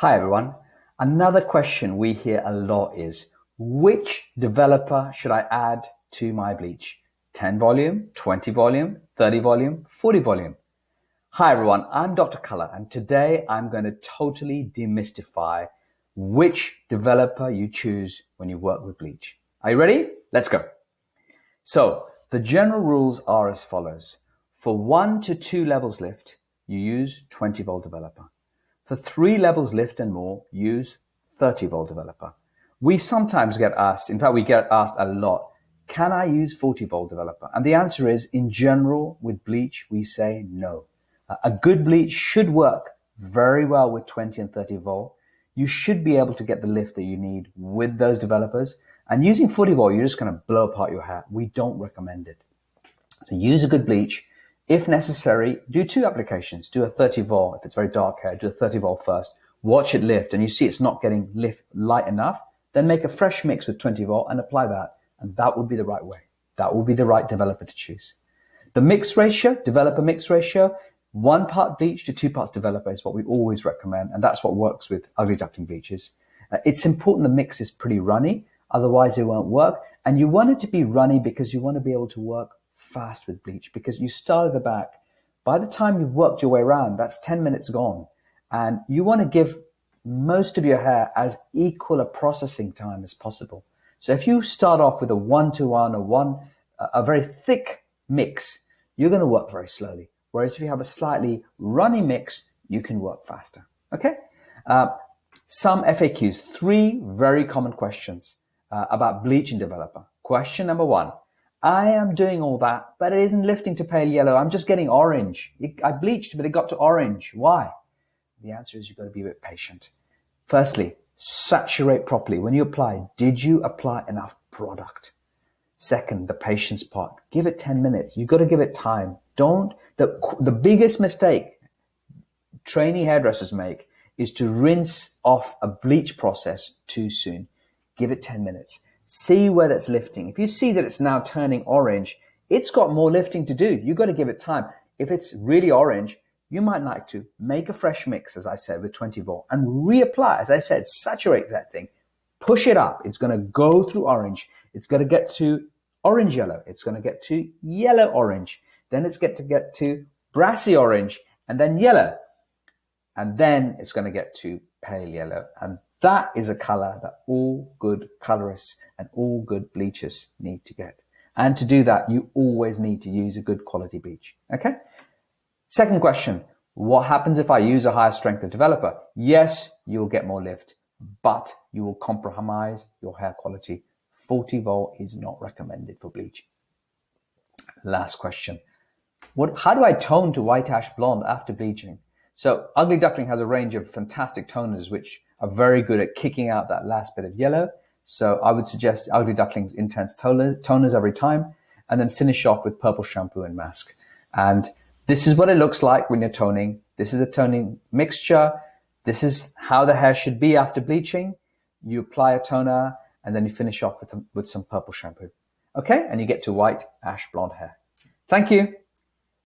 Hi everyone. Another question we hear a lot is, which developer should I add to my bleach? 10 volume, 20 volume, 30 volume, 40 volume? Hi everyone, I'm Dr. Color and today I'm going to totally demystify which developer you choose when you work with bleach. Are you ready? Let's go. So the general rules are as follows. For 1 to 2 levels lift, you use 20 volt developer. For 3 levels lift and more, use 30 volt developer. We sometimes get asked, in fact, we get asked a lot, can I use 40 volt developer? And the answer is, in general, with bleach, we say no. A good bleach should work very well with 20 and 30 volt. You should be able to get the lift that you need with those developers. And using 40 volt, you're just going to blow apart your hair. We don't recommend it. So use a good bleach. If necessary, do 2 applications. Do a 30 volt. If it's very dark hair, do a 30 volt first. Watch it lift and you see it's not getting light enough. Then make a fresh mix with 20 volt and apply that. And that would be the right way. That will be the right developer to choose. The mix ratio, developer mix ratio, 1 part bleach to 2 parts developer is what we always recommend. And that's what works with ugly duckling bleaches. It's important the mix is pretty runny. Otherwise it won't work. And you want it to be runny because you want to be able to work fast with bleach, because you start at the back. By the time you've worked your way around, that's 10 minutes gone. And you want to give most of your hair as equal a processing time as possible. So if you start off with a 1-to-1 or a very thick mix, you're going to work very slowly. Whereas if you have a slightly runny mix, you can work faster. Okay? Some FAQs, 3 very common questions about bleaching developer. Question number 1. I am doing all that, but it isn't lifting to pale yellow. I'm just getting orange. I bleached, but it got to orange. Why? The answer is you've got to be a bit patient. Firstly, saturate properly. When you apply, did you apply enough product? Second, the patience part. Give it 10 minutes. You've got to give it time. The biggest mistake trainee hairdressers make is to rinse off a bleach process too soon. Give it 10 minutes. See where that's lifting. If you see that it's now turning orange, it's got more lifting to do. You've got to give it time. If it's really orange, you might like to make a fresh mix, as I said, with 20 volt and reapply. As I said, saturate that thing. Push it up. It's going to go through orange. It's going to get to orange yellow. It's going to get to yellow orange. Then it's going to get to brassy orange and then yellow. And then it's going to get to pale yellow. And that is a color that all good colorists and all good bleachers need to get. And to do that, you always need to use a good quality bleach. Okay? Second question, what happens if I use a higher strength of developer? Yes, you'll get more lift, but you will compromise your hair quality. 40 volt is not recommended for bleach. Last question, how do I tone to white ash blonde after bleaching? So Ugly Duckling has a range of fantastic toners which are very good at kicking out that last bit of yellow. So I would suggest Ugly Duckling's intense toners every time, and then finish off with purple shampoo and mask. And this is what it looks like when you're toning. This is a toning mixture. This is how the hair should be after bleaching. You apply a toner and then you finish off with some purple shampoo. Okay? And you get to white ash blonde hair. Thank you.